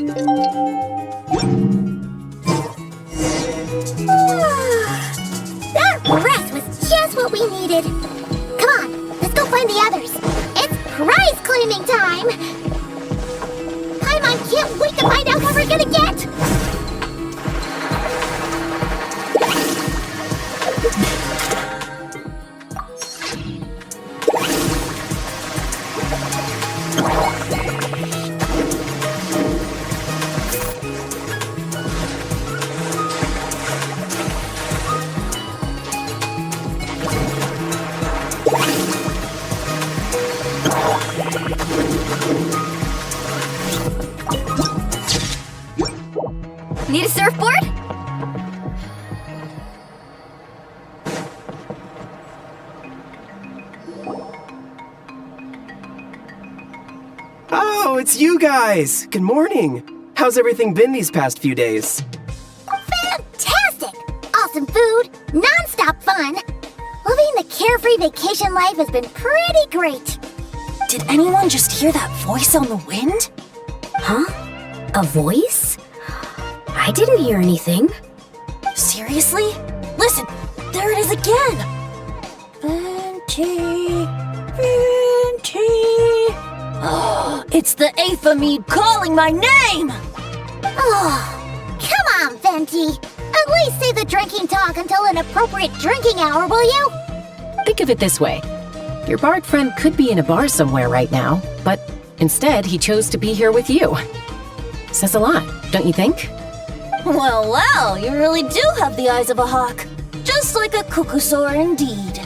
That rest was just what we needed. Come on, let's go find the others. It's prize claiming time! Paimon can't wait to find out what we're gonna get! Need a surfboard? Oh, it's you guys! Good morning! How's everything been these past few days? Fantastic! Awesome food, non-stop fun. Living the carefree vacation life has been pretty great. Did anyone just hear that voice on the wind? Huh? A voice? I didn't hear anything. Seriously? Listen, there it is again! Venti, Venti. Oh, it's the Aphamide calling my name! Oh, come on, Venti. At least say the drinking talk until an appropriate drinking hour, will you? Think of it this way. Your bard friend could be in a bar somewhere right now, but instead he chose to be here with you. Says a lot, don't you think? Well, you really do have the eyes of a hawk. Just like a cuckoosaur indeed.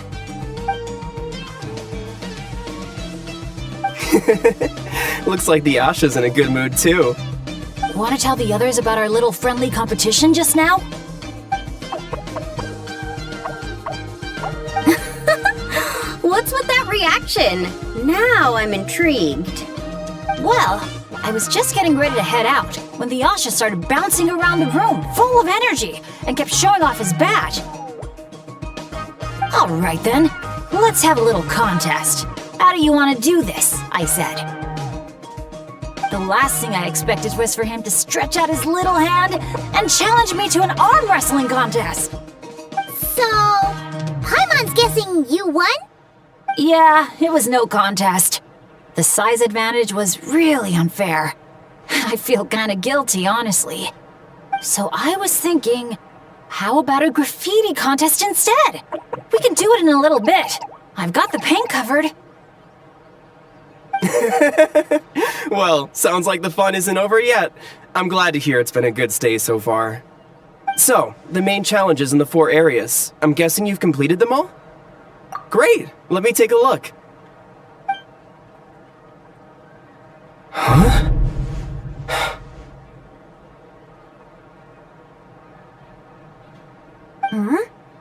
Looks like the Asha's in a good mood too. Want to tell the others about our little friendly competition just now? What's with that reaction? Now I'm intrigued. Well, I was just getting ready to head out when the Asha started bouncing around the room full of energy and kept showing off his badge. All right then, let's have a little contest. How do you want to do this? I said. The last thing I expected was for him to stretch out his little hand and challenge me to an arm wrestling contest. So, Paimon's guessing you won? Yeah, it was no contest. The size advantage was really unfair. I feel kinda guilty, honestly. So I was thinking, how about a graffiti contest instead? We can do it in a little bit. I've got the paint covered. Well, sounds like the fun isn't over yet. I'm glad to hear it's been a good stay so far. So, the main challenges in the 4 areas. I'm guessing you've completed them all? Great! Let me take a look. Huh?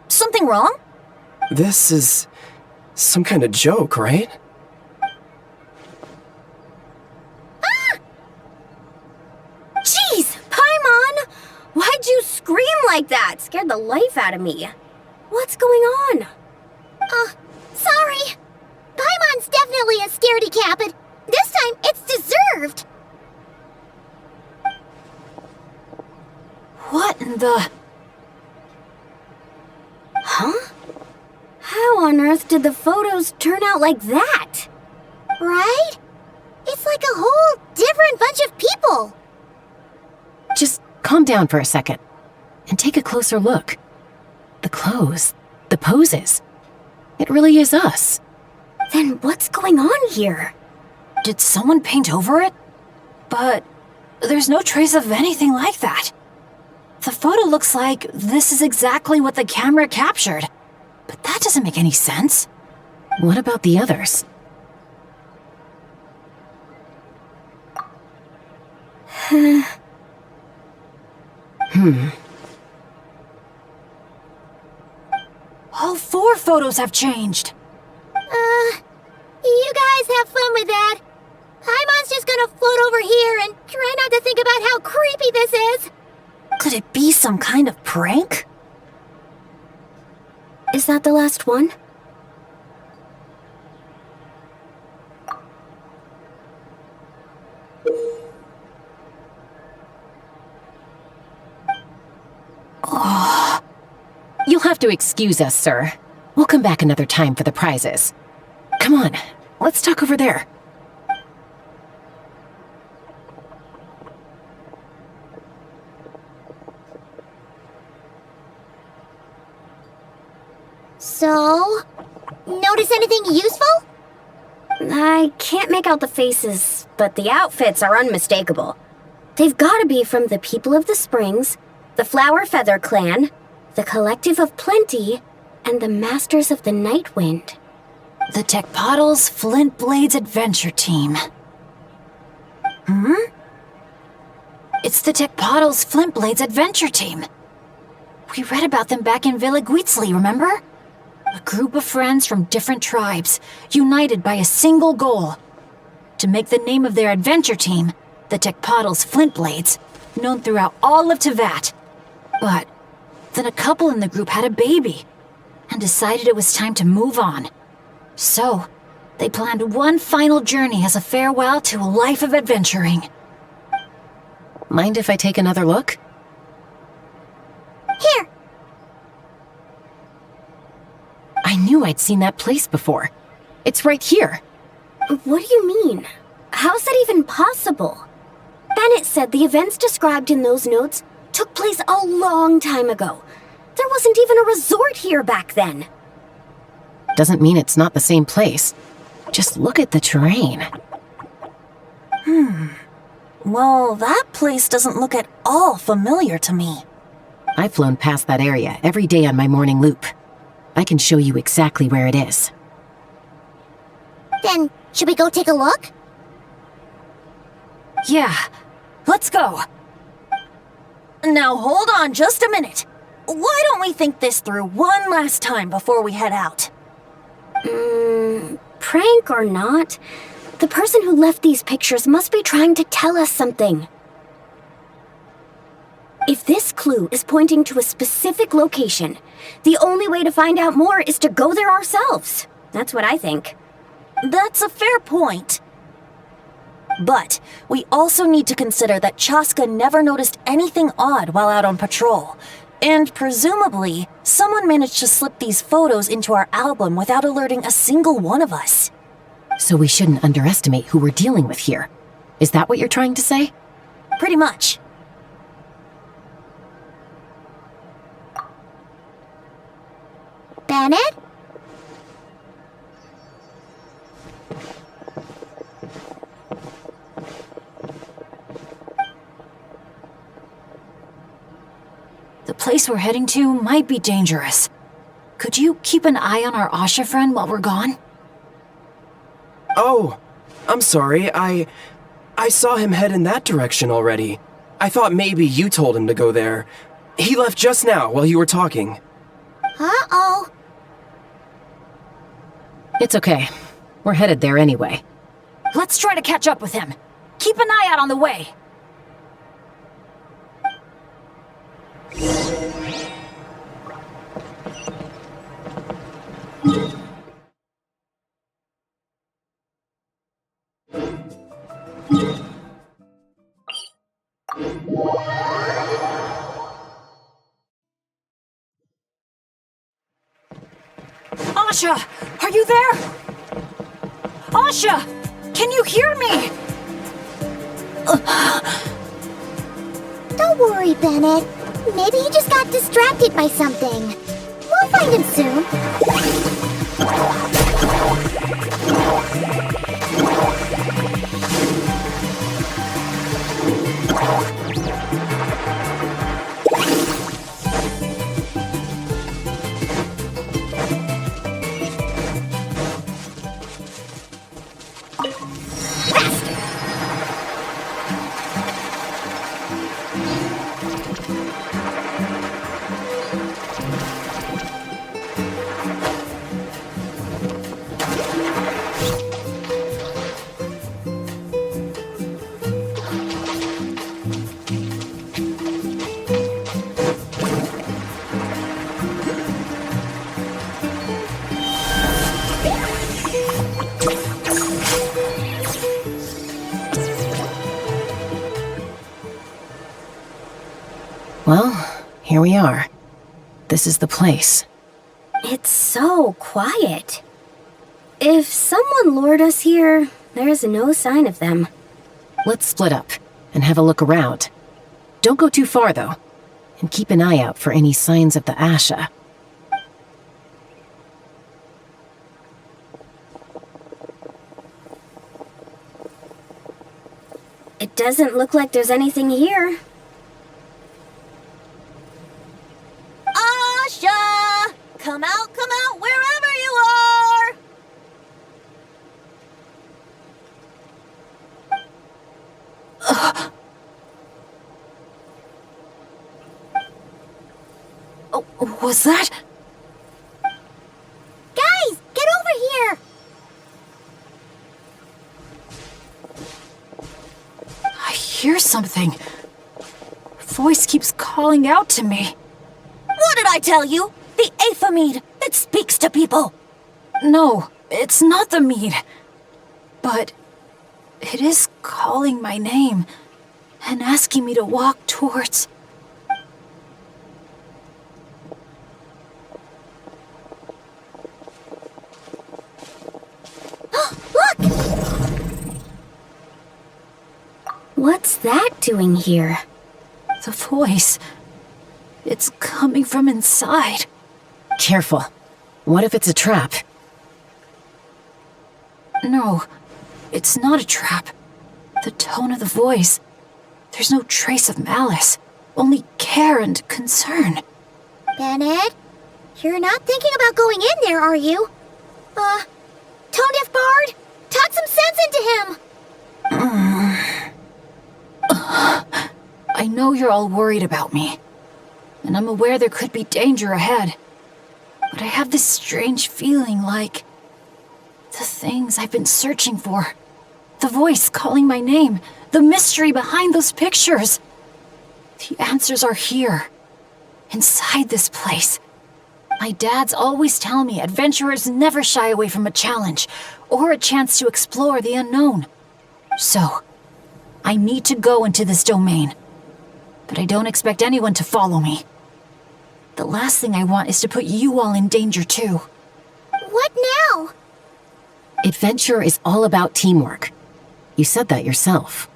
Something wrong? This is some kind of joke, right? Jeez, Paimon! Why'd you scream like that? Scared the life out of me. What's going on? Sorry. Paimon's definitely a scaredy cat, but this time it's deserved. What in the... Huh? How on earth did the photos turn out like that? Right? It's like a whole different bunch of people. Just calm down for a second and take a closer look. The clothes, the poses. It really is us. Then what's going on here? Did someone paint over it? But there's no trace of anything like that. The photo looks like this is exactly what the camera captured. But that doesn't make any sense. What about the others? All 4 photos have changed. You guys have fun with that. Paimon's just gonna float over here and try not to think about how creepy this is. Could it be some kind of prank? Is that the last one? You'll have to excuse us, sir. We'll come back another time for the prizes. Come on, let's talk over there. So, notice anything useful? I can't make out the faces, but the outfits are unmistakable. They've gotta be from the People of the Springs, the Flower Feather Clan, the Collective of Plenty, and the Masters of the Night Wind. The Tecpotals Flint Blades Adventure Team. It's the Tecpotals Flint Blades Adventure Team. We read about them back in Villa Guitzli, remember? A group of friends from different tribes, united by a single goal. To make the name of their adventure team, the Tecpotals Flint Blades, known throughout all of Tevat. But then a couple in the group had a baby, and decided it was time to move on. So, they planned one final journey as a farewell to a life of adventuring. Mind if I take another look? Here, I knew I'd seen that place before. It's right here. What do you mean? How's that even possible? Bennett said the events described in those notes took place a long time ago. There wasn't even a resort here back then. Doesn't mean it's not the same place. Just look at the terrain. Well, that place doesn't look at all familiar to me. I've flown past that area every day on my morning loop. I can show you exactly where it is. then should we go take a look? Yeah, let's go. Now hold on just a minute. Why don't we think this through one last time before we head out? Prank or not, the person who left these pictures must be trying to tell us something. If this clue is pointing to a specific location, the only way to find out more is to go there ourselves. That's what I think. That's a fair point. But we also need to consider that Chaska never noticed anything odd while out on patrol. And presumably, someone managed to slip these photos into our album without alerting a single one of us. So we shouldn't underestimate who we're dealing with here. Is that what you're trying to say? Pretty much. Bennett? The place we're heading to might be dangerous. Could you keep an eye on our Asha friend while we're gone? Oh, I'm sorry. I saw him head in that direction already. I thought maybe you told him to go there. He left just now while you were talking. Uh-oh. It's okay. We're headed there anyway. Let's try to catch up with him. Keep an eye out on the way. Asha, are you there? Asha, can you hear me? Don't worry, Bennett. Maybe he just got distracted by something. We'll find him soon. Well, here we are. this is the place. It's so quiet. If someone lured us here, there's no sign of them. Let's split up and have a look around. Don't go too far, though. And keep an eye out for any signs of the Asha. It doesn't look like there's anything here. Asha! Come out, wherever you are! Oh, was that? Guys, get over here! I hear something. Voice keeps calling out to me. What did I tell you? The Aphemide! It speaks to people! No, it's not the mead. But it is calling my name and asking me to walk towards... Look! What's that doing here? The voice. It's coming from inside. Careful. What if it's a trap? No, it's not a trap. The tone of the voice. There's no trace of malice, only care and concern. Bennett, you're not thinking about going in there, are you? Tone deaf bard, talk some sense into him. I know you're all worried about me, and I'm aware there could be danger ahead. But I have this strange feeling like the things I've been searching for. The voice calling my name, the mystery behind those pictures. The answers are here, inside this place. My dad's always tell me adventurers never shy away from a challenge or a chance to explore the unknown. So, I need to go into this domain. But I don't expect anyone to follow me. The last thing I want is to put you all in danger too. What now? Adventure is all about teamwork. You said that yourself.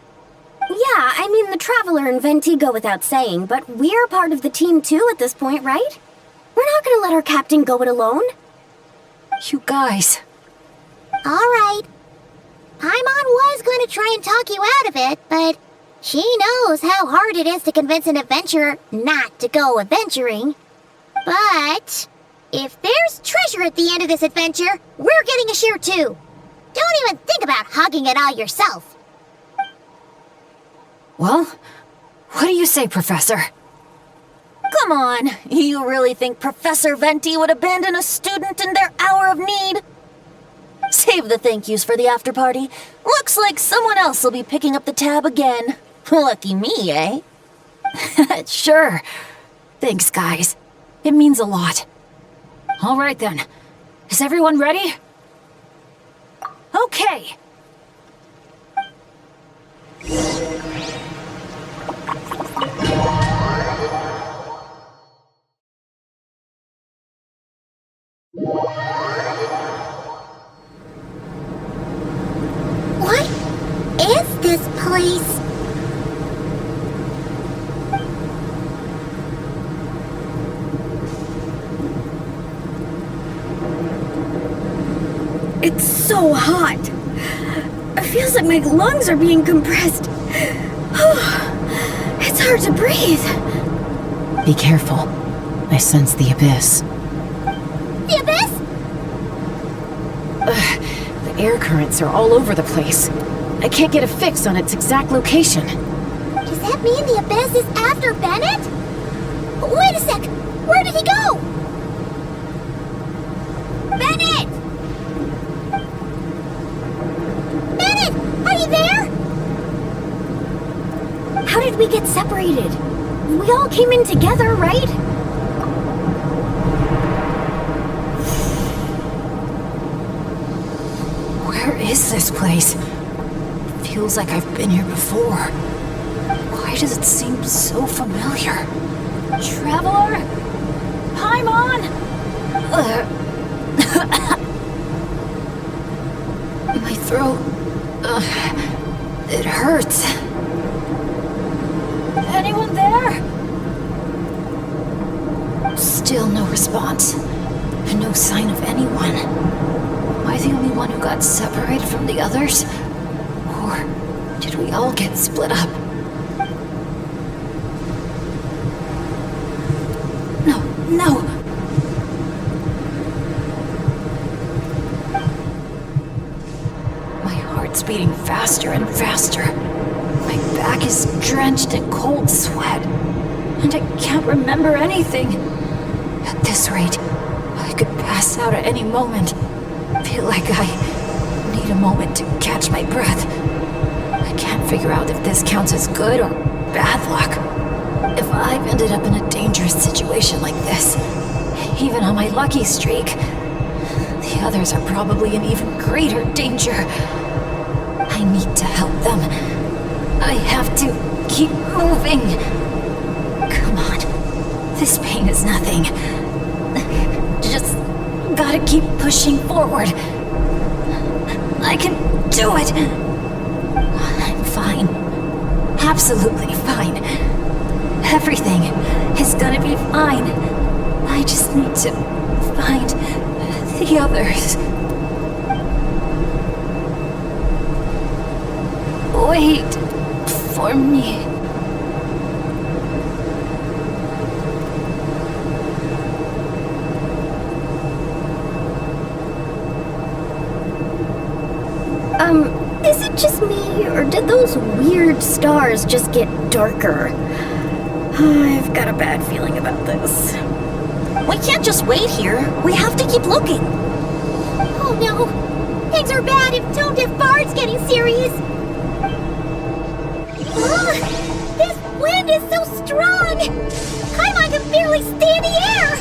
Yeah, I mean, the Traveler and Venti go without saying, but we're part of the team too at this point, right? We're not gonna let our captain go it alone. You guys. All right. Paimon was going to try and talk you out of it, but she knows how hard it is to convince an adventurer not to go adventuring. But if there's treasure at the end of this adventure, we're getting a share too. Don't even think about hogging it all yourself. Well, what do you say, Professor? Come on, you really think Professor Venti would abandon a student in their hour of need? Save the thank yous for the after party. Looks like someone else will be picking up the tab again. Lucky me, eh? Sure. Thanks, guys. It means a lot. All right then. Is everyone ready? Okay. What is this place? It's so hot. It feels like my lungs are being compressed. It's hard to breathe. Be careful. I sense the abyss. The abyss? The air currents are all over the place. I can't get a fix on its exact location. Does that mean the abyss is after Bennett? Wait a sec! Where did he go? Bennett! Bennett! Are you there? How did we get separated? We all came in together, right? Where is this place? Feels like I've been here before. Why does it seem so familiar? Traveler? Paimon! My throat... it hurts. Anyone there? Still no response. No sign of anyone. Am I the only one who got separated from the others? Or did we all get split up? No! My heart's beating faster and faster. My back is drenched in cold sweat. And I can't remember anything. At this rate, I could pass out at any moment. Feel like I need a moment to catch my breath. I can't figure out if this counts as good or bad luck. If I've ended up in a dangerous situation like this, even on my lucky streak, the others are probably in even greater danger. I need to help them. I have to keep moving. Come on. This pain is nothing. Just gotta keep pushing forward. I can do it. I'm fine. Absolutely fine. Everything is gonna be fine. I just need to find the others. Wait for me. Is it just me, or did those weird stars just get darker? I've got a bad feeling about this. We can't just wait here. We have to keep looking. Oh no! Things are bad if Tone Deaf Bard's getting serious! This wind is so strong! Paimon can barely stay in the air!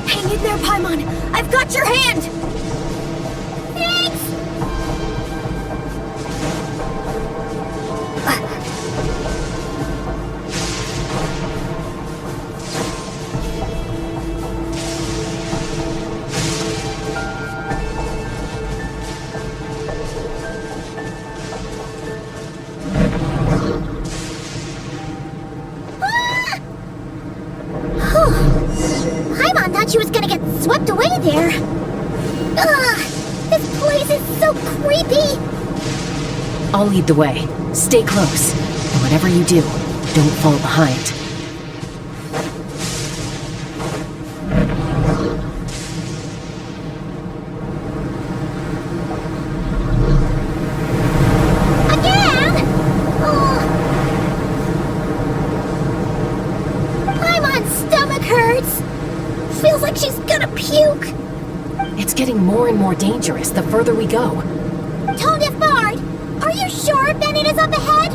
Hang in there, Paimon! I've got your hand! Thanks! Paimon thought she was gonna get swept away there. Ugh! This place is so creepy! I'll lead the way. Stay close. And whatever you do, don't fall behind. Again? Oh. Paimon's stomach hurts. Feels like she's gonna puke. It's getting more and more dangerous the further we go. Tone Deaf Bard, are you sure Bennett is up ahead?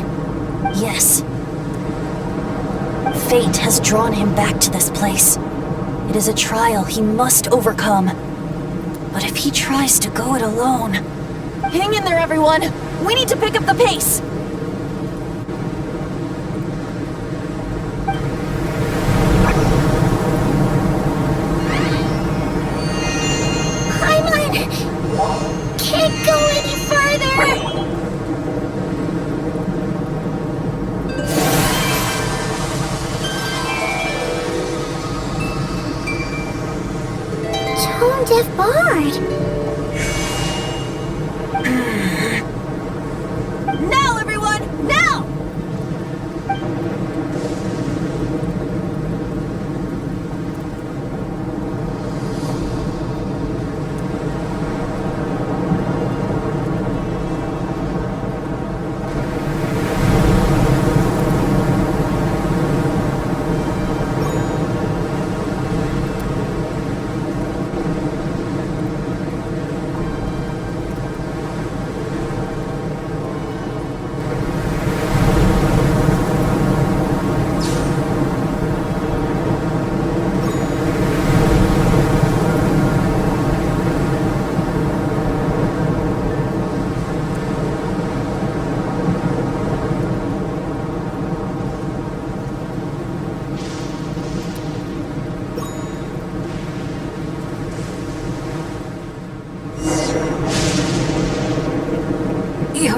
Yes. Fate has drawn him back to this place. It is a trial he must overcome. But if he tries to go it alone... Hang in there, everyone! We need to pick up the pace! Paimon can't go any further. Tone Deaf Bard. Now, everyone! Now!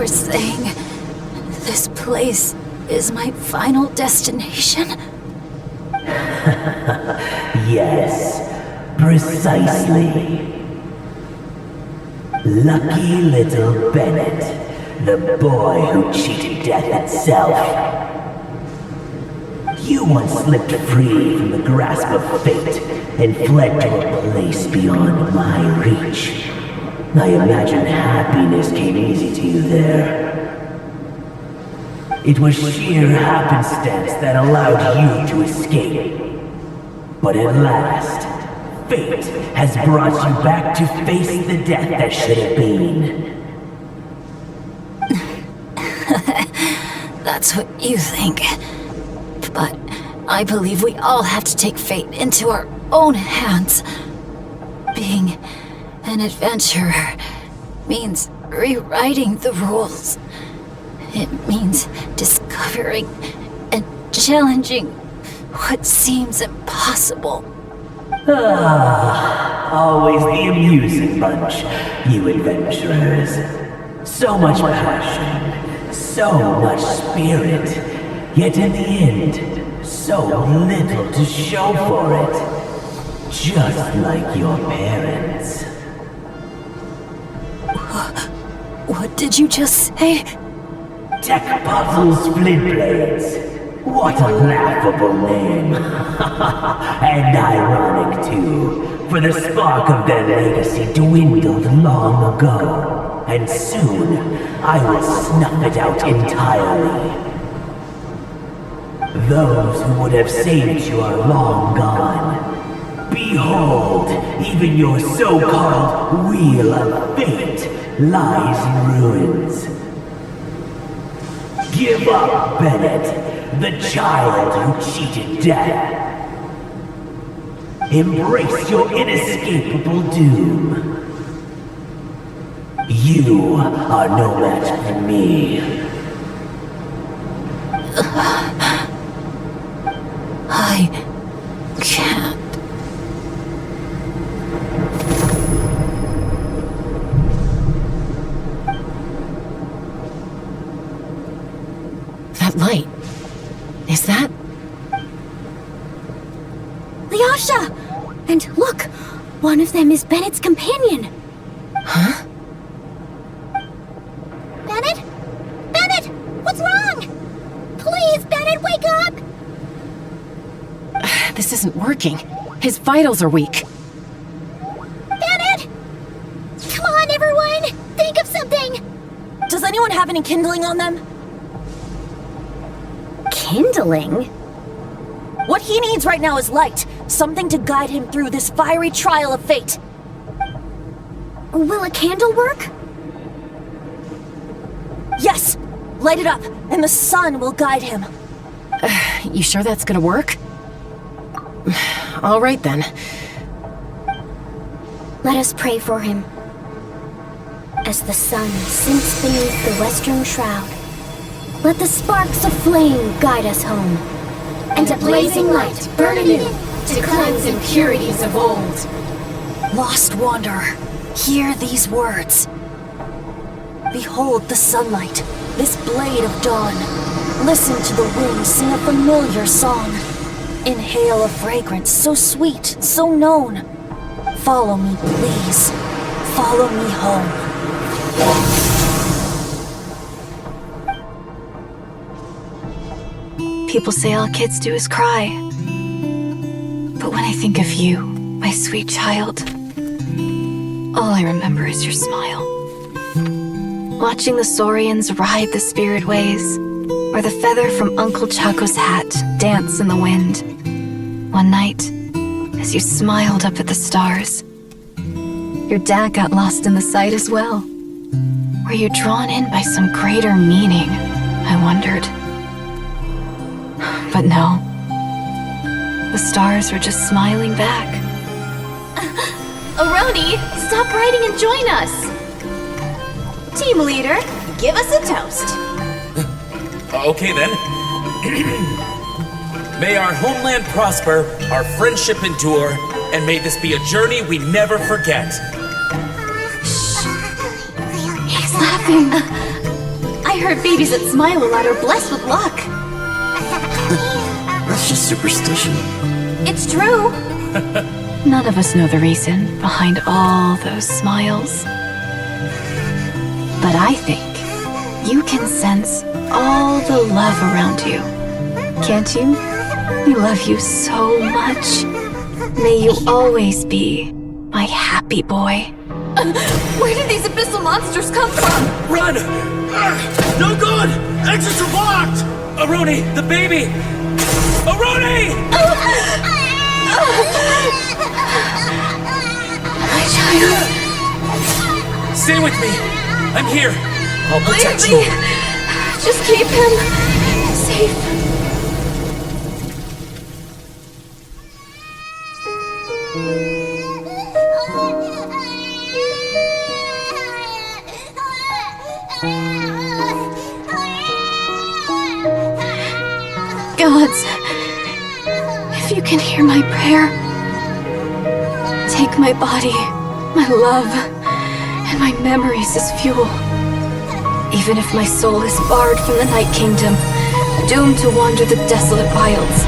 you're saying this place is my final destination? Yes, precisely. Lucky little Bennett, the boy who cheated death itself. You once slipped free from the grasp of fate and fled to a place beyond my reach. I imagine happiness came easy to you there. It was sheer happenstance that allowed you to escape. But at last, fate has brought you back to face the death that should have been. That's what you think. But I believe we all have to take fate into our own hands. Being an adventurer means rewriting the rules. It means discovering and challenging what seems impossible. Always the amusing bunch, you adventurers. So much passion, so much spirit, yet in the end, so little to show for it. Just like your parents. What did you just say? Tech Puzzles Flintblades. What a laughable name. And ironic too, for the spark of their legacy dwindled long ago. And soon, I will snuff it out entirely. Those who would have saved you are long gone. Behold, even your so-called Wheel of Fate lies in ruins. Give up, Bennett, the child who cheated death. Embrace your inescapable doom. You are no match for me. I can't. That light. Is that? Lyasha! And look, one of them is Bennett's companion. Huh? Bennett? Bennett! What's wrong? Please, Bennett, wake up! This isn't working. His vitals are weak. Bennett! Come on, everyone! Think of something! Does anyone have any kindling on them? Kindling? What he needs right now is light. Something to guide him through this fiery trial of fate. Will a candle work? Yes! Light it up, and the sun will guide him. You sure that's gonna work? All right then. Let us pray for him. As the sun sinks beneath the western shroud, let the sparks of flame guide us home. And a blazing light burn anew to cleanse impurities of old. Lost wanderer, hear these words. Behold the sunlight, this blade of dawn. Listen to the wind sing a familiar song. Inhale a fragrance so sweet, so known. Follow me, please. Follow me home. People say all kids do is cry. But when I think of you, my sweet child, all I remember is your smile. Watching the saurians ride the spirit ways, or the feather from Uncle Chaco's hat dance in the wind. One night, as you smiled up at the stars, your dad got lost in the sight as well. Were you drawn in by some greater meaning, I wondered. But no. The stars were just smiling back. Aroni, stop writing and join us! Team leader, give us a toast. Okay then. May our homeland prosper, our friendship endure, and may this be a journey we never forget. He's laughing. I heard babies that smile a lot are blessed with luck. That's just superstition. It's true. None of us know the reason behind all those smiles. But I think you can sense all the love around you. Can't you? We love you so much. May you always be my happy boy. Where did these abyssal monsters come from? Run! No good! Exits are blocked! Aroni, the baby! Aroni! My child. Stay with me. I'm here. I'll protect Leave me. you. Just keep him safe. Gods, if you can hear my prayer, take my body, my love, and my memories as fuel. Even if my soul is barred from the Night Kingdom, doomed to wander the desolate wilds,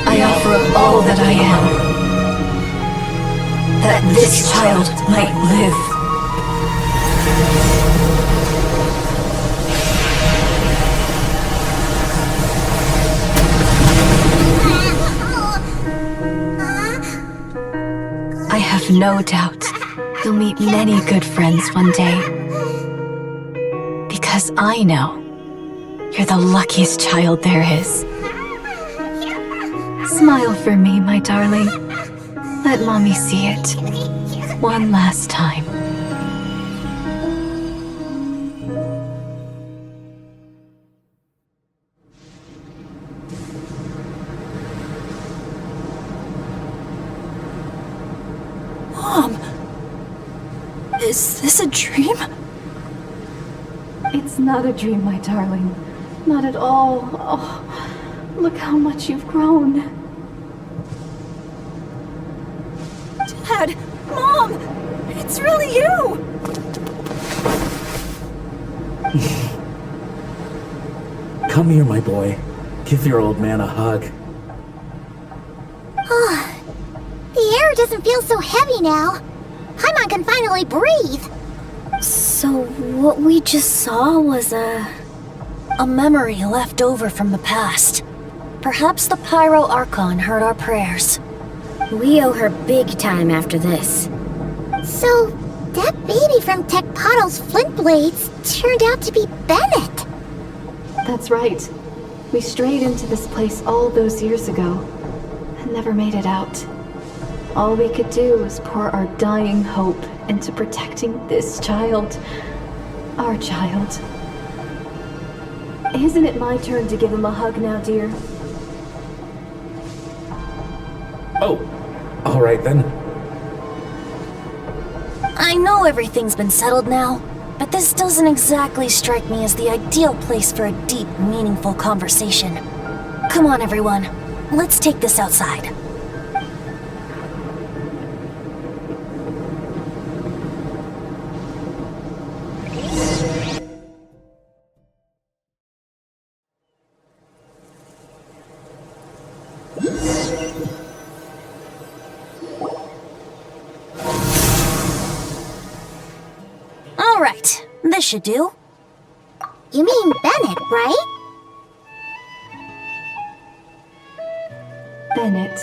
I offer up all that I am, that this child might live. I have no doubt you'll meet many good friends one day. Because I know you're the luckiest child there is. Smile for me, my darling. Let Mommy see it. One last time. Mom! Is this a dream? It's not a dream, my darling. Not at all. Oh, look how much you've grown. Dad! Mom! It's really you! Come here, my boy. Give your old man a hug. The air doesn't feel so heavy now. Paimon can finally breathe. So what we just saw was A memory left over from the past. Perhaps the Pyro Archon heard our prayers. we owe her big time after this. So, that baby from Tecpato's Flint Blades turned out to be Bennett. That's right. We strayed into this place all those years ago and never made it out. All we could do was pour our dying hope into protecting this child. Our child. Isn't it my turn to give him a hug now, dear? Oh, all right then. I know everything's been settled now, but this doesn't exactly strike me as the ideal place for a deep, meaningful conversation. Come on, everyone. Let's take this outside. All right, this should do. You mean Bennett, right? Bennett.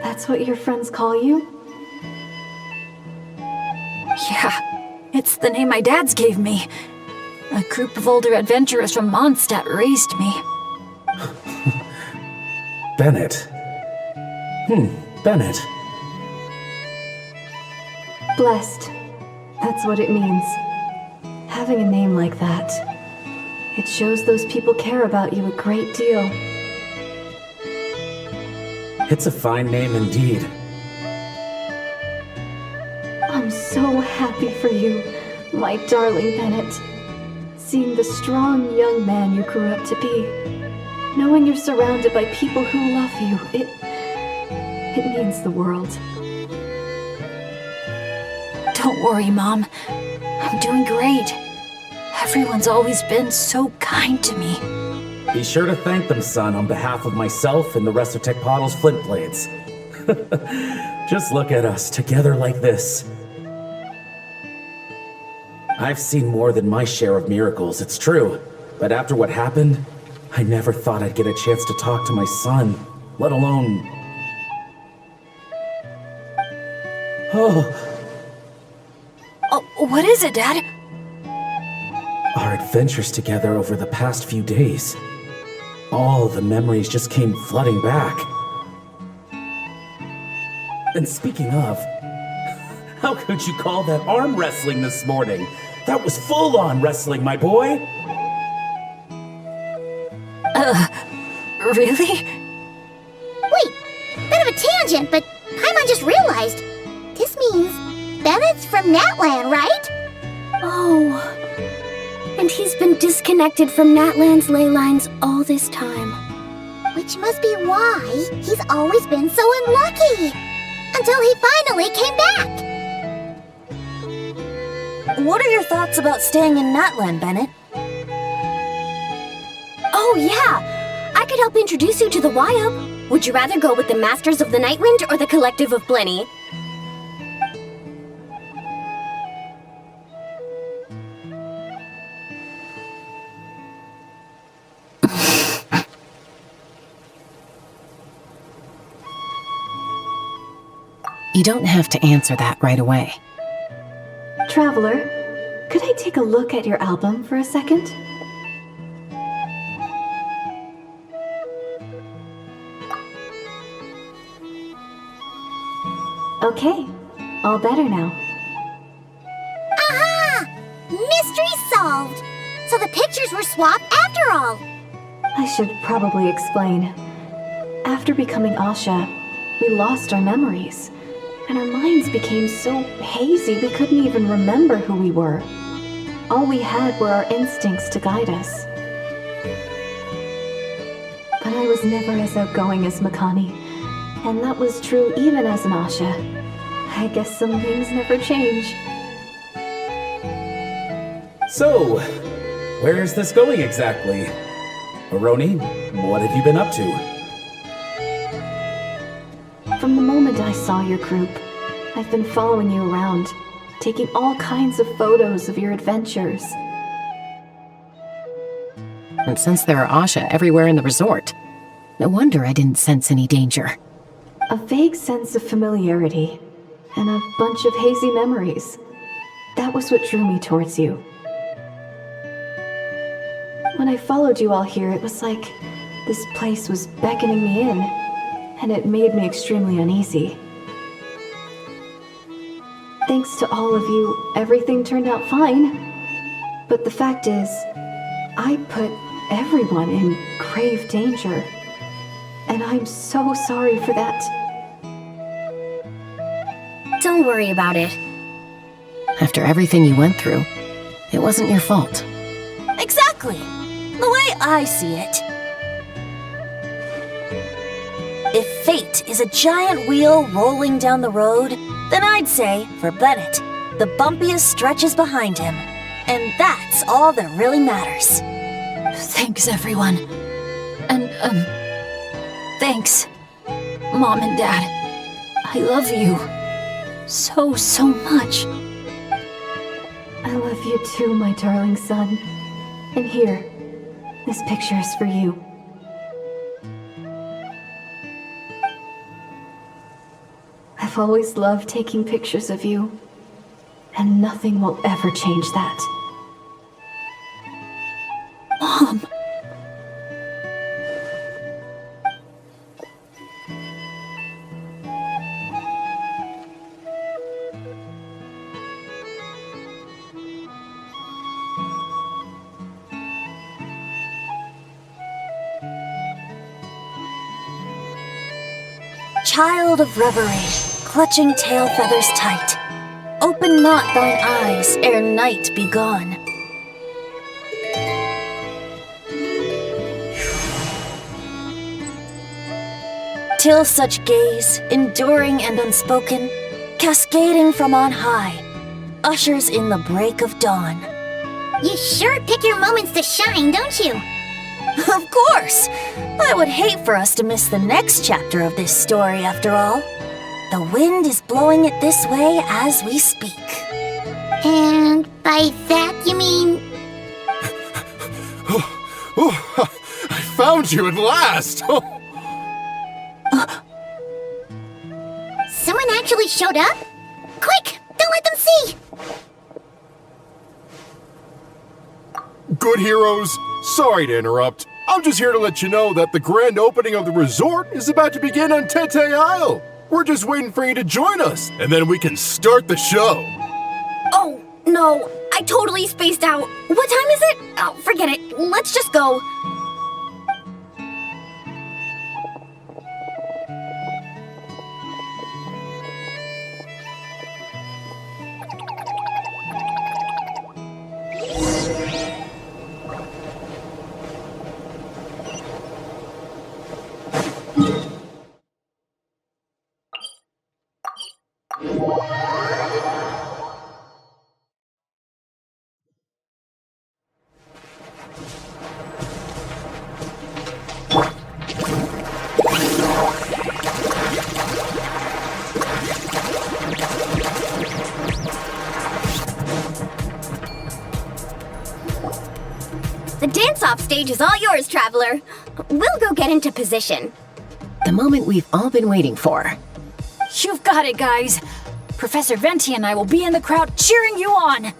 That's what your friends call you? Yeah, it's the name my dad's gave me. A group of older adventurers from Mondstadt raised me. Bennett. Bennett. Blessed. That's what it means. Having a name like that. It shows those people care about you a great deal. It's a fine name indeed. I'm so happy for you, my darling Bennett. Seeing the strong young man you grew up to be. Knowing you're surrounded by people who love you, it means the world. Don't worry, Mom. I'm doing great. Everyone's always been so kind to me. Be sure to thank them, son, on behalf of myself and the rest of Tecpottl's Flint Blades. Just look at us, together like this. I've seen more than my share of miracles, it's true. But after what happened, I never thought I'd get a chance to talk to my son, let alone... Oh, Oh, what is it, Dad? our adventures together over the past few days. All the memories just came flooding back. And speaking of, how could you call that arm wrestling this morning? That was full-on wrestling, my boy! Really? Wait, bit of a tangent, but Paimon just realized. This means Bennett's from Natlan, right? Oh. And he's been disconnected from Natlan's ley lines all this time. Which must be why he's always been so unlucky. Until he finally came back. What are your thoughts about staying in Natlan, Bennett? Oh, yeah! I could help introduce you to the YUP. Would you rather go with the Masters of the Nightwind or the Collective of Blenny? You don't have to answer that right away. Traveler, could I take a look at your album for a second? Okay, all better now. Aha! Mystery solved! So the pictures were swapped after all! I should probably explain. After becoming Asha, we lost our memories, and our minds became so hazy we couldn't even remember who we were. All we had were our instincts to guide us. But I was never as outgoing as Makani, and that was true even as an Asha. I guess some things never change. So, where's this going exactly? Aroni, what have you been up to? From the moment I saw your group, I've been following you around, taking all kinds of photos of your adventures. And since there are Asha everywhere in the resort, no wonder I didn't sense any danger. A vague sense of familiarity, and a bunch of hazy memories. That was what drew me towards you. When I followed you all here, it was like this place was beckoning me in, and it made me extremely uneasy. Thanks to all of you, everything turned out fine. But the fact is, I put everyone in grave danger. And I'm so sorry for that. Don't worry about it. After everything you went through, it wasn't your fault. Exactly! The way I see it. If fate is a giant wheel rolling down the road, then I'd say, for Bennett, the bumpiest stretches behind him. And that's all that really matters. Thanks, everyone. And, thanks, Mom and Dad. I love you so, so much. I love you too, my darling son. And here, this picture is for you. I've always loved taking pictures of you, and nothing will ever change that. Mom! Child of reverie, clutching tail feathers tight, open not thine eyes ere night be gone. Till such gaze, enduring and unspoken, cascading from on high, ushers in the break of dawn. You sure pick your moments to shine, don't you? Of course! I would hate for us to miss the next chapter of this story, after all. The wind is blowing it this way as we speak. And by that you mean... I found you at last! Someone actually showed up? Quick! Don't let them see! Good heroes, sorry to interrupt. I'm just here to let you know that the grand opening of the resort is about to begin on Tete Isle. We're just waiting for you to join us, and then we can start the show. Oh, no. I totally spaced out. What time is it? Oh, forget it. Let's just go. The dance-off stage is all yours, Traveler. We'll go get into position. The moment we've all been waiting for. You've got it, guys. Professor Venti and I will be in the crowd cheering you on.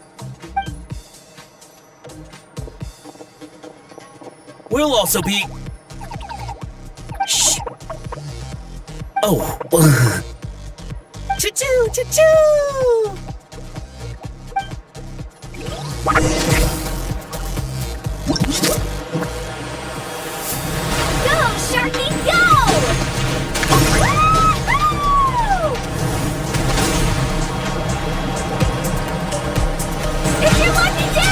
We'll also be... Shh. Oh. Choo-choo, choo-choo! Go, Sharky, go! Woo-hoo! It's your lucky day!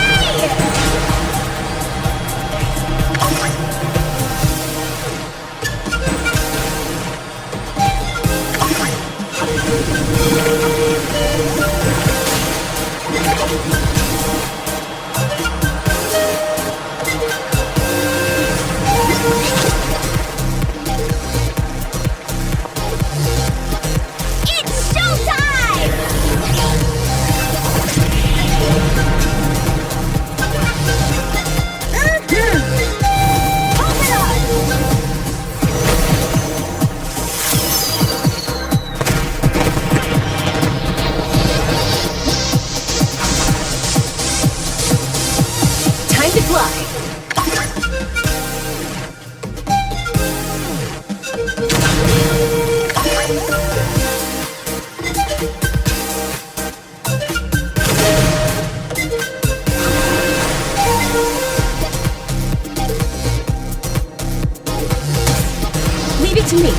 It's showtime! Open up! Time to fly. Leave it to me.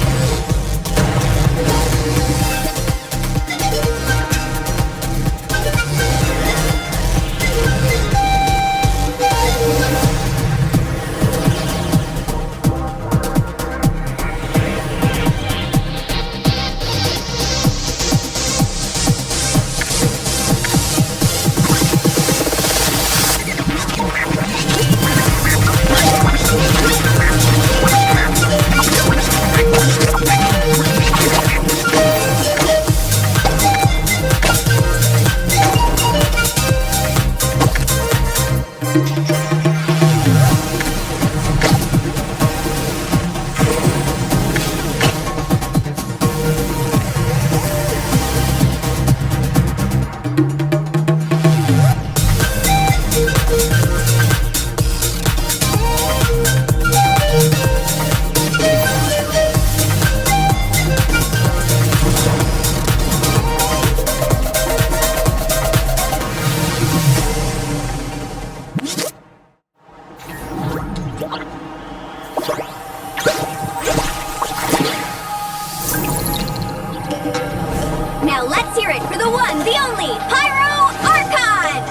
Now let's hear it for the one, the only, Pyro Archon!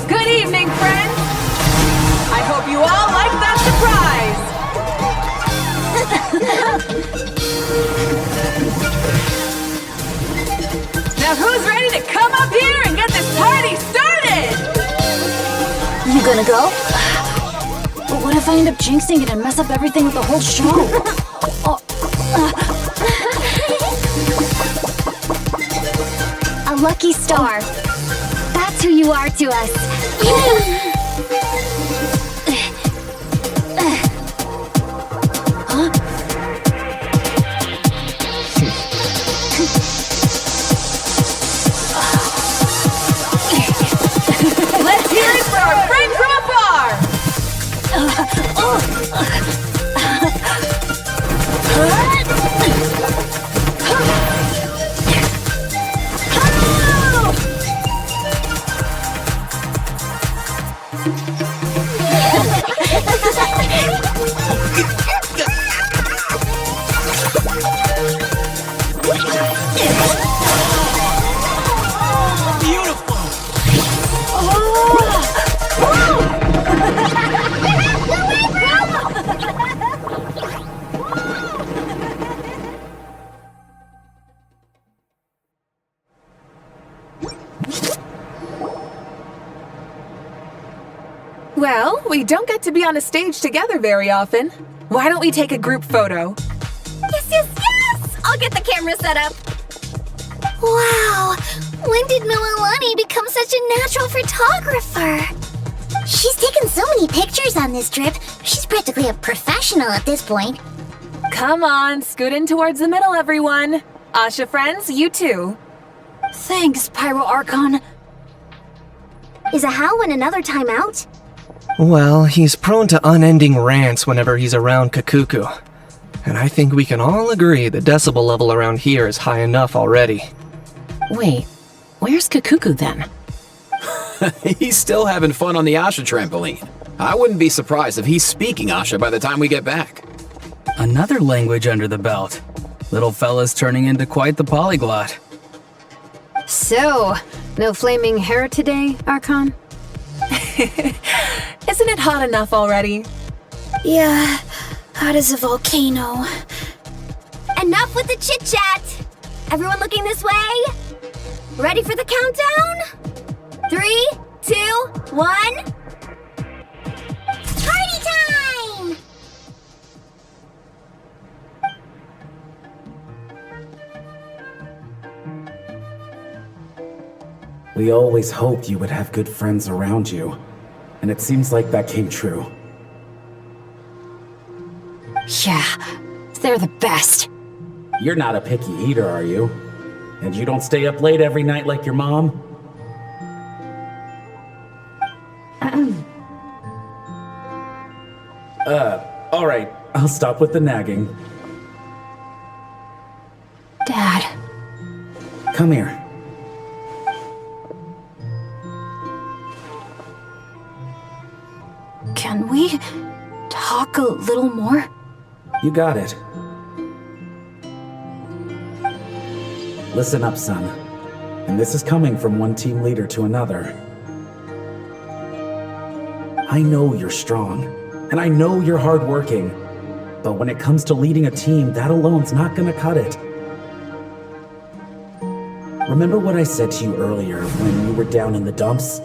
Good evening, friends. I hope you all like that surprise. gonna go. But what if I end up jinxing it and mess up everything with the whole show? A lucky star. That's who you are to us. Let's hear it for our friend from afar! Well, we don't get to be on a stage together very often. Why don't we take a group photo? Yes, yes, yes! I'll get the camera set up. Wow! When did Mililani become such a natural photographer? She's taken so many pictures on this trip. She's practically a professional at this point. Come on, scoot in towards the middle, everyone. Asha friends, you too. Thanks, Pyro Archon. Is Ahau in another timeout? Well, he's prone to unending rants whenever he's around Kakuku. And I think we can all agree the decibel level around here is high enough already. Wait, where's Kakuku then? He's still having fun on the Asha trampoline. I wouldn't be surprised if he's speaking Asha by the time we get back. Another language under the belt. Little fella's turning into quite the polyglot. So, no flaming hair today, Archon? Isn't it hot enough already? Yeah, hot as a volcano. Enough with the chit-chat! Everyone looking this way? Ready for the countdown? 3, 2, 1... Party time! We always hoped you would have good friends around you, and it seems like that came true. Yeah, they're the best. You're not a picky eater, are you? And you don't stay up late every night like your mom? Alright, I'll stop with the nagging. Dad. Come here. Can we talk a little more? You got it. Listen up, son. And this is coming from one team leader to another. I know you're strong, and I know you're hardworking, but when it comes to leading a team, that alone's not gonna cut it. Remember what I said to you earlier when you were down in the dumps?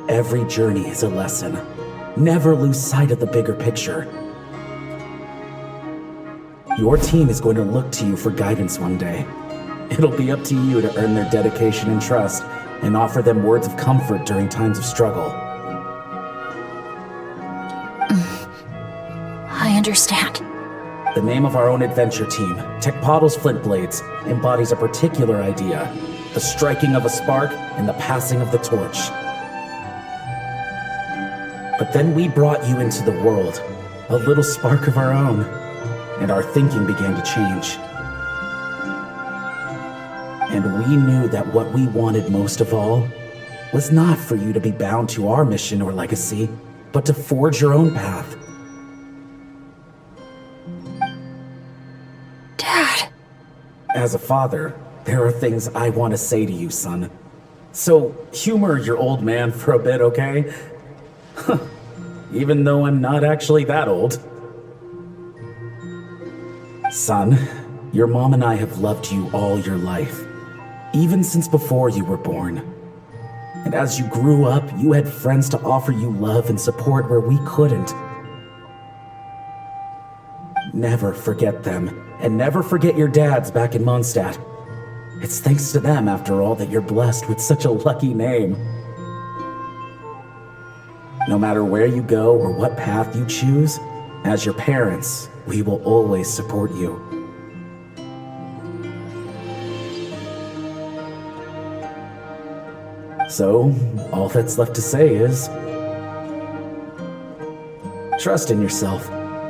Every journey is a lesson. Never lose sight of the bigger picture. Your team is going to look to you for guidance one day. It'll be up to you to earn their dedication and trust and offer them words of comfort during times of struggle. I understand. The name of our own adventure team, Tecpato's Flint Blades, embodies a particular idea: the striking of a spark and the passing of the torch. But then we brought you into the world, a little spark of our own, and our thinking began to change. And we knew that what we wanted most of all was not for you to be bound to our mission or legacy, but to forge your own path. Dad. As a father, there are things I want to say to you, son. So humor your old man for a bit, okay? Even though I'm not actually that old. Son, your mom and I have loved you all your life, even since before you were born. And as you grew up, you had friends to offer you love and support where we couldn't. Never forget them, and never forget your dads back in Mondstadt. It's thanks to them, after all, that you're blessed with such a lucky name. No matter where you go or what path you choose, as your parents, we will always support you. So, all that's left to say is, trust in yourself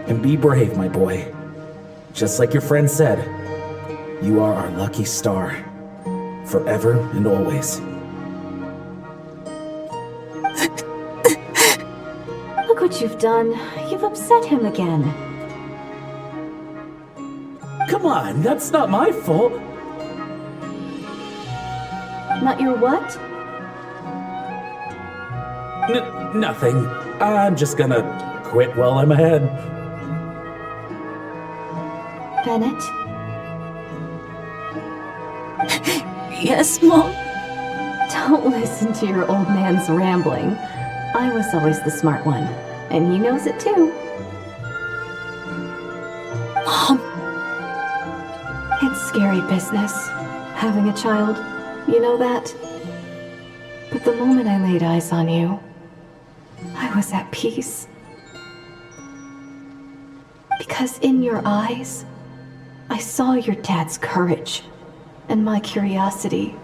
and be brave, my boy. Just like your friend said, you are our lucky star, forever and always. Look what you've done. You've upset him again. Come on, that's not my fault. Not your what? Nothing. I'm just gonna quit while I'm ahead. Bennett? Yes, Mom? Don't listen to your old man's rambling. I was always the smart one, and he knows it too. Mom? It's scary business, having a child. You know that? But the moment I laid eyes on you, I was at peace. Because in your eyes, I saw your dad's courage and my curiosity,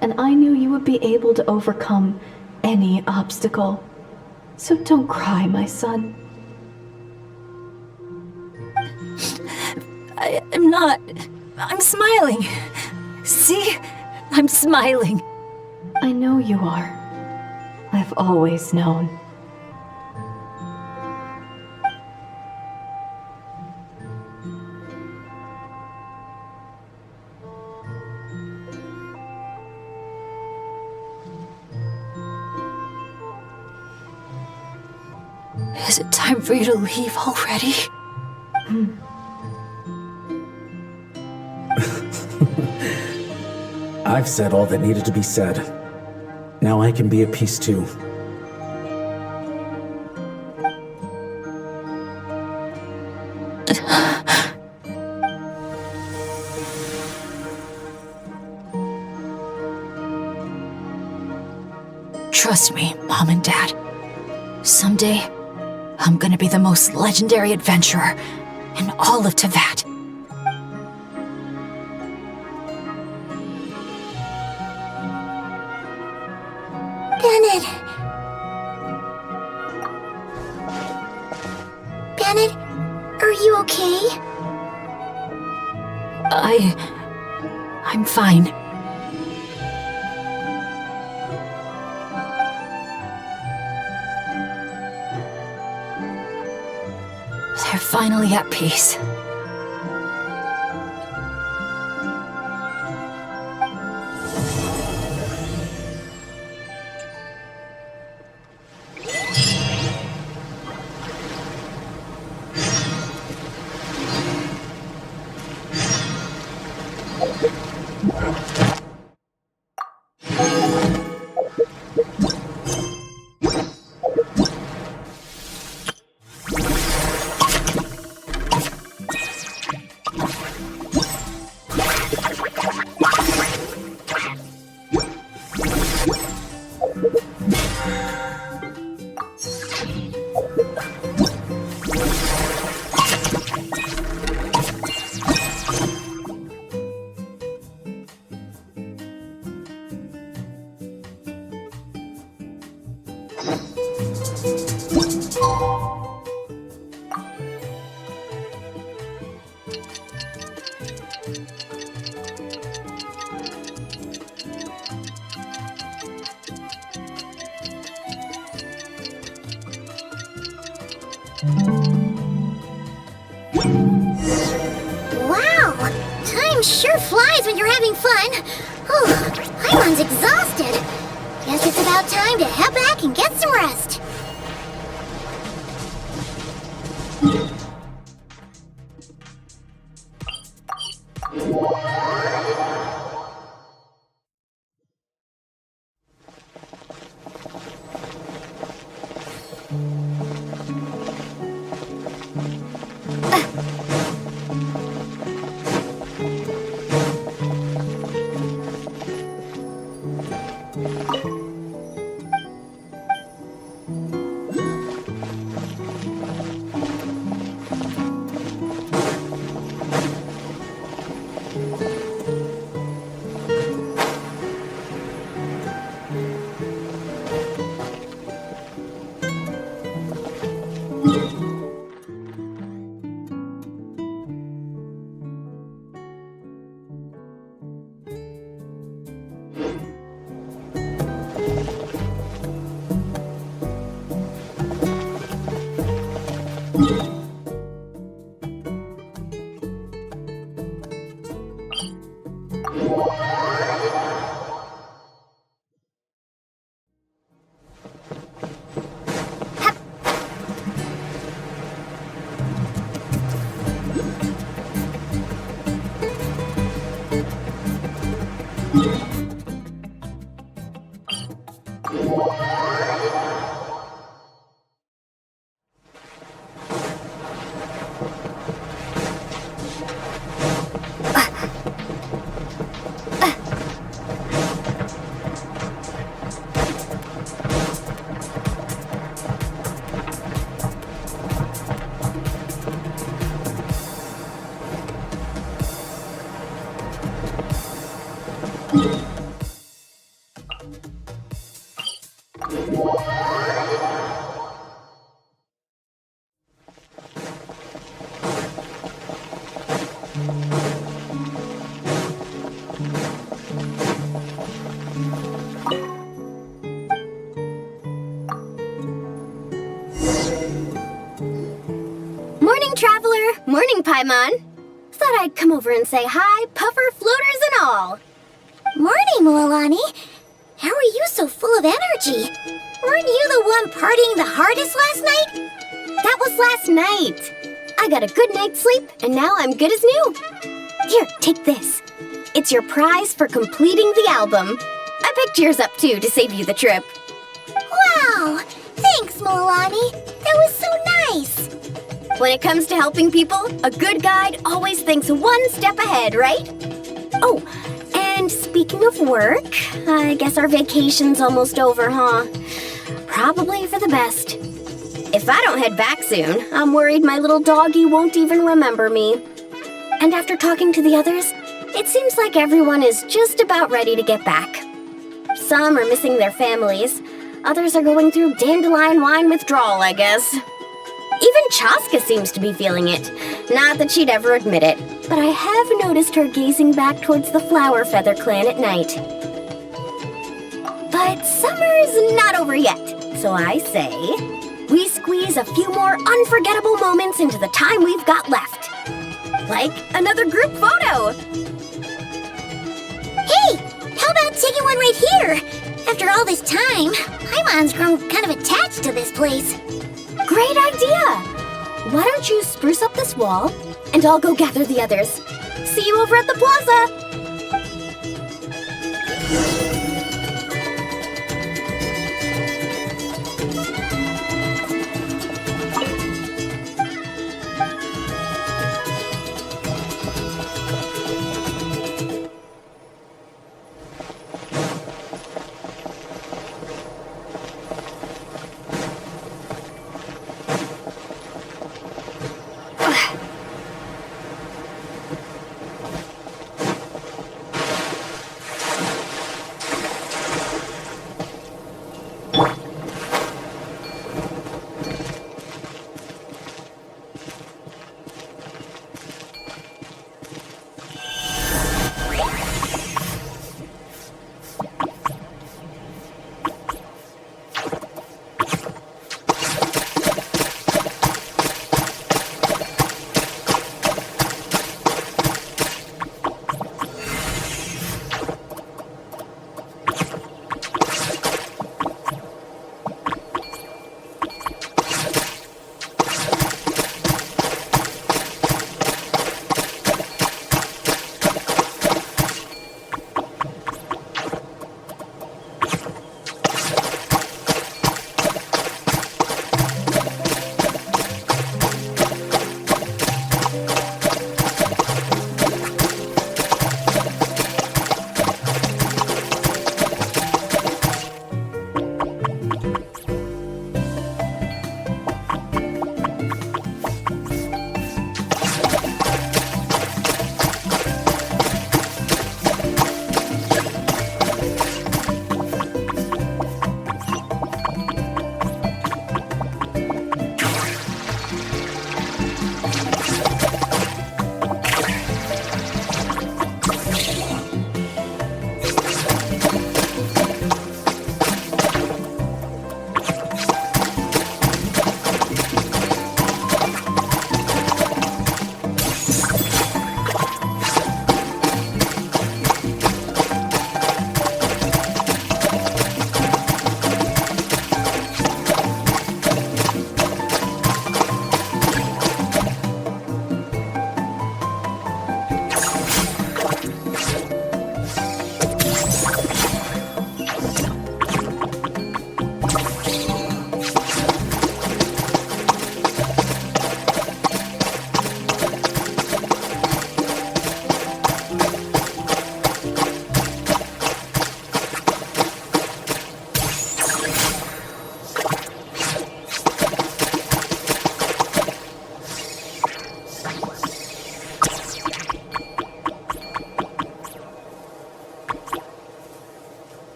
and I knew you would be able to overcome any obstacle. So don't cry, my son. I'm not. I'm smiling. See? I'm smiling. I know you are. I've always known. Is it time for you to leave already? I've said all that needed to be said. Now I can be at peace too. Trust me, Mom and Dad. Someday, I'm gonna be the most legendary adventurer in all of Teyvat. Bennett! Bennett, are you okay? I'm fine. They're finally at peace. Wow! Time sure flies when you're having fun. Oh, Paimon's exhausted. Guess it's about time to head back and get some rest. Morning, Traveler! Morning, Paimon! Thought I'd come over and say hi, puffer, floaters, and all! Morning, Mualani. How are you so full of energy? Weren't you the one partying the hardest last night? That was last night. I got a good night's sleep, and now I'm good as new. Here, take this. It's your prize for completing the album. I picked yours up, too, to save you the trip. Wow! Thanks, Mualani. That was so nice. When it comes to helping people, a good guide always thinks one step ahead, right? Oh, and speaking of work, I guess our vacation's almost over, huh? Probably for the best. If I don't head back soon, I'm worried my little doggy won't even remember me. And after talking to the others, it seems like everyone is just about ready to get back. Some are missing their families. Others are going through dandelion wine withdrawal, I guess. Even Chaska seems to be feeling it. Not that she'd ever admit it, but I have noticed her gazing back towards the Flower Feather clan at night. But summer's not over yet, so I say we squeeze a few more unforgettable moments into the time we've got left. Like another group photo. Hey, how about taking one right here? After all this time, Paimon's grown kind of attached to this place. Great idea! Why don't you spruce up this wall, and I'll go gather the others. See you over at the plaza!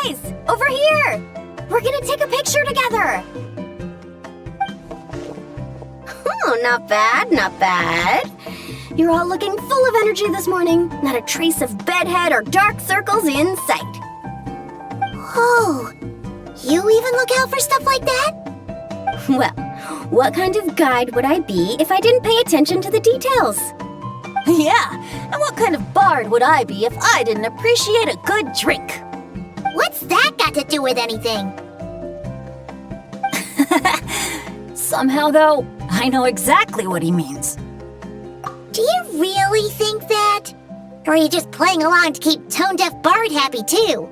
Guys, over here! We're gonna take a picture together! Oh, not bad, not bad. You're all looking full of energy this morning. Not a trace of bedhead or dark circles in sight. Oh, you even look out for stuff like that? Well, what kind of guide would I be if I didn't pay attention to the details? Yeah, and what kind of bard would I be if I didn't appreciate a good drink? What's that got to do with anything? Somehow, though, I know exactly what he means. Do you really think that? Or are you just playing along to keep Tone Deaf Bard happy too?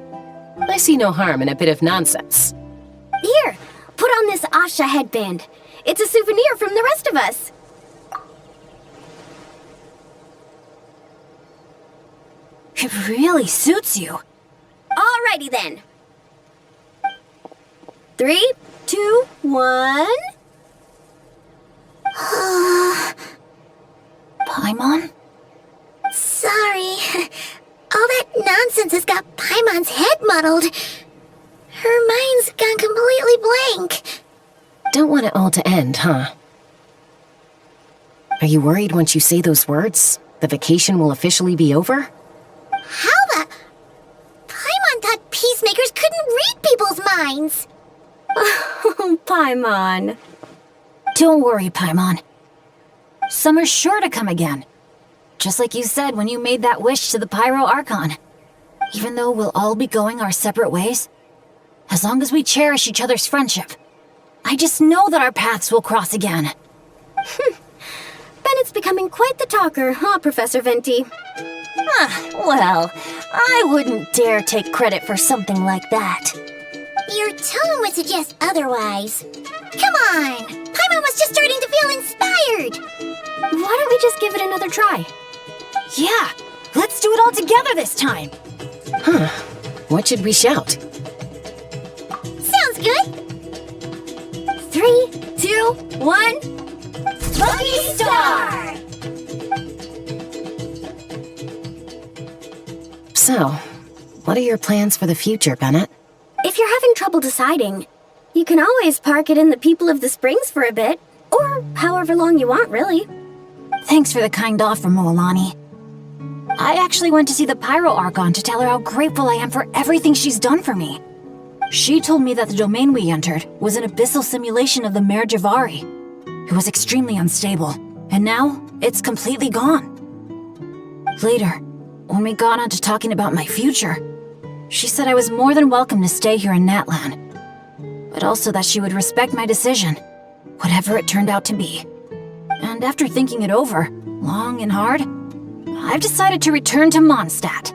I see no harm in a bit of nonsense. Here, put on this Asha headband. It's a souvenir from the rest of us. It really suits you. Alrighty then. 3, 2, 1... Paimon? Sorry. All that nonsense has got Paimon's head muddled. Her mind's gone completely blank. Don't want it all to end, huh? Are you worried once you say those words, the vacation will officially be over? How the... Paimon thought peacemakers couldn't read people's minds. Oh, Paimon. Don't worry, Paimon. Summer's sure to come again. Just like you said when you made that wish to the Pyro Archon. Even though we'll all be going our separate ways, as long as we cherish each other's friendship, I just know that our paths will cross again. Bennett's becoming quite the talker, huh, Professor Venti? Well, I wouldn't dare take credit for something like that. Your tone would suggest otherwise. Come on! Paimon was just starting to feel inspired! Why don't we just give it another try? Yeah, let's do it all together this time! Huh. What should we shout? Sounds good! 3, 2, 1... Lucky Star! So, what are your plans for the future, Bennett? If you're having trouble deciding, you can always park it in the People of the Springs for a bit. Or however long you want, really. Thanks for the kind offer, Moalani. I actually went to see the Pyro Archon to tell her how grateful I am for everything she's done for me. She told me that the domain we entered was an abyssal simulation of the Mare Javari. It was extremely unstable, and now it's completely gone. Later, when we got on to talking about my future, she said I was more than welcome to stay here in Natlan, but also that she would respect my decision, whatever it turned out to be. And after thinking it over, long and hard, I've decided to return to Mondstadt.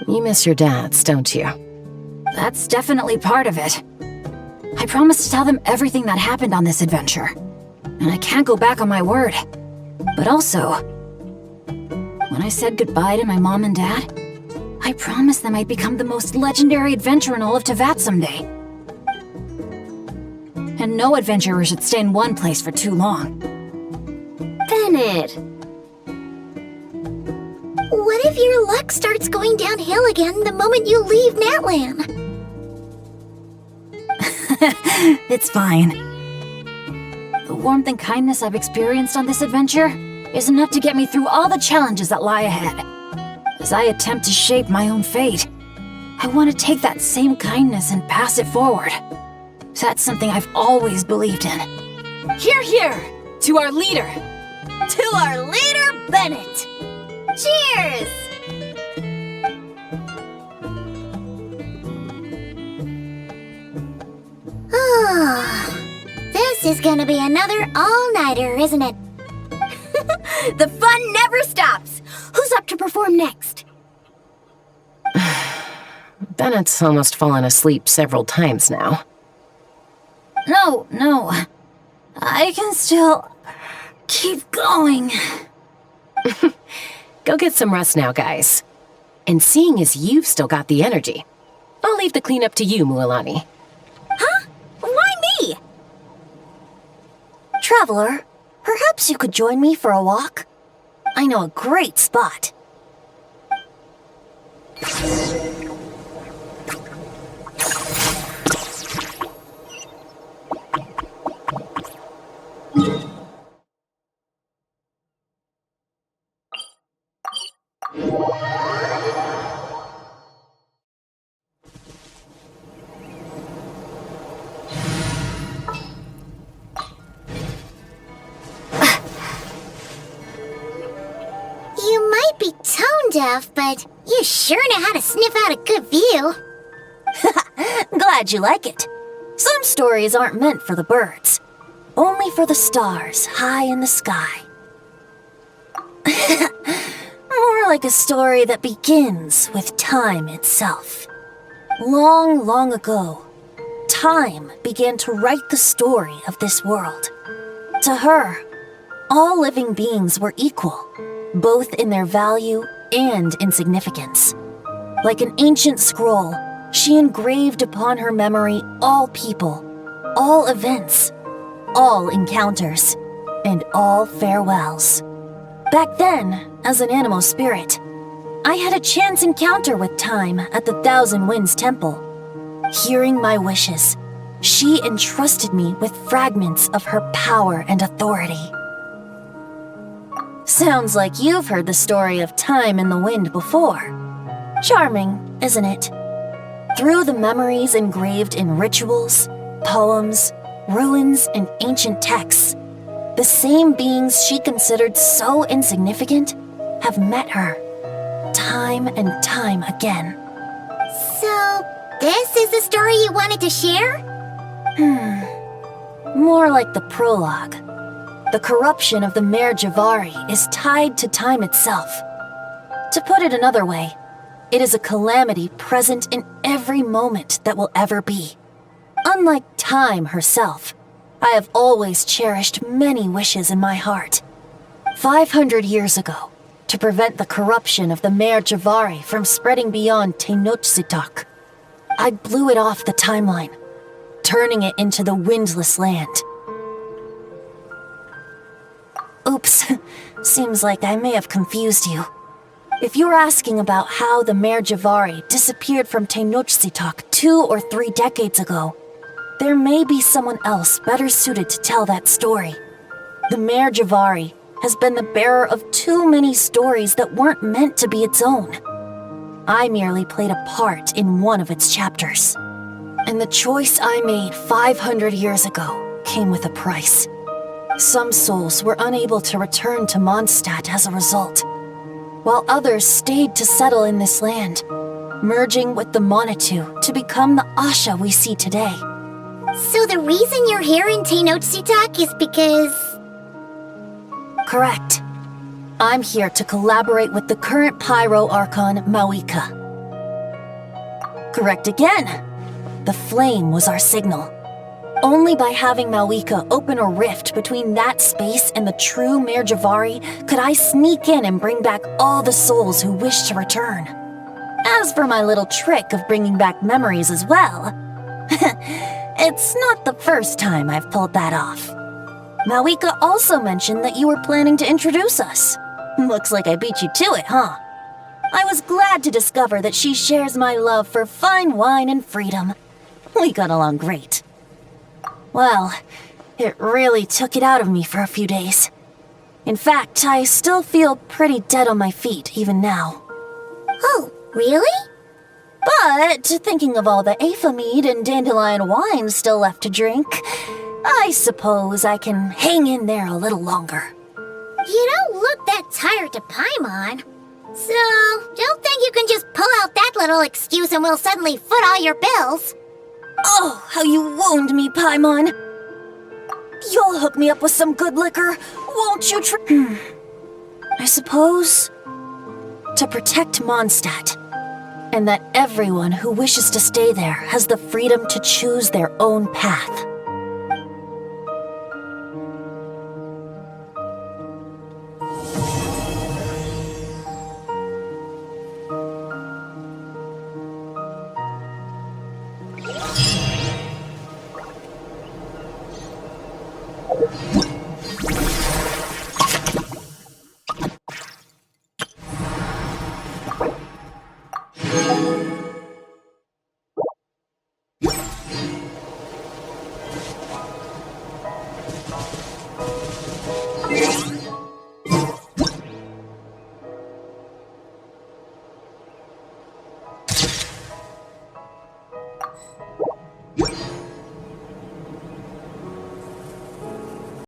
You miss your dads, don't you? That's definitely part of it. I promised to tell them everything that happened on this adventure, and I can't go back on my word. But also, when I said goodbye to my mom and dad, I promised them I'd become the most legendary adventurer in all of Tevat someday. And no adventurer should stay in one place for too long. Bennett! What if your luck starts going downhill again the moment you leave Natlan? It's fine. The warmth and kindness I've experienced on this adventure is enough to get me through all the challenges that lie ahead. As I attempt to shape my own fate, I want to take that same kindness and pass it forward. That's something I've always believed in. Hear, hear! To our leader! To our leader, Bennett! Cheers! This is gonna be another all-nighter, isn't it? The fun never stops! Who's up to perform next? Bennett's almost fallen asleep several times now. No. I can still keep going. Go get some rest now, guys. And seeing as you've still got the energy, I'll leave the cleanup to you, Mualani. Huh? Why me? Traveler, perhaps you could join me for a walk? I know a great spot. You might be tone deaf, but you sure know how to sniff out a good view. Glad you like it. Some stories aren't meant for the birds, only for the stars high in the sky. More like a story that begins with time itself. Long, long ago, time began to write the story of this world. To her, all living beings were equal, both in their value and in significance. Like an ancient scroll, she engraved upon her memory all people, all events, all encounters, and all farewells. Back then, as an animal spirit, I had a chance encounter with time at the Thousand Winds Temple. Hearing my wishes, she entrusted me with fragments of her power and authority. Sounds like you've heard the story of time in the wind before. Charming, isn't it? Through the memories engraved in rituals, poems, ruins, and ancient texts, the same beings she considered so insignificant have met her, time and time again. So, this is the story you wanted to share? More like the prologue. The corruption of the Mare Javari is tied to time itself. To put it another way, it is a calamity present in every moment that will ever be. Unlike time herself, I have always cherished many wishes in my heart. 500 years ago, to prevent the corruption of the Mare Javari from spreading beyond Tenochtitlan, I blew it off the timeline, turning it into the Windless Land. Oops, seems like I may have confused you. If you're asking about how the Mare Javari disappeared from Tenochtitlan 2 or 3 decades ago, there may be someone else better suited to tell that story. The Mare Javari has been the bearer of too many stories that weren't meant to be its own. I merely played a part in one of its chapters. And the choice I made 500 years ago came with a price. Some souls were unable to return to Mondstadt as a result, while others stayed to settle in this land, merging with the Monitu to become the Asha we see today. So the reason you're here in Tenochtitlan is because... Correct. I'm here to collaborate with the current Pyro Archon, Mawika. Correct again. The flame was our signal. Only by having Mawika open a rift between that space and the true Mare Javari could I sneak in and bring back all the souls who wish to return. As for my little trick of bringing back memories as well, it's not the first time I've pulled that off. Mawika also mentioned that you were planning to introduce us. Looks like I beat you to it, huh? I was glad to discover that she shares my love for fine wine and freedom. We got along great. Well, it really took it out of me for a few days. In fact, I still feel pretty dead on my feet even now. Oh, really? But thinking of all the Aether mead and dandelion wine still left to drink, I suppose I can hang in there a little longer. You don't look that tired to Paimon. So, don't think you can just pull out that little excuse and we'll suddenly foot all your bills. Oh, how you wound me, Paimon. You'll hook me up with some good liquor, won't you? I suppose to protect Mondstadt, and that everyone who wishes to stay there has the freedom to choose their own path.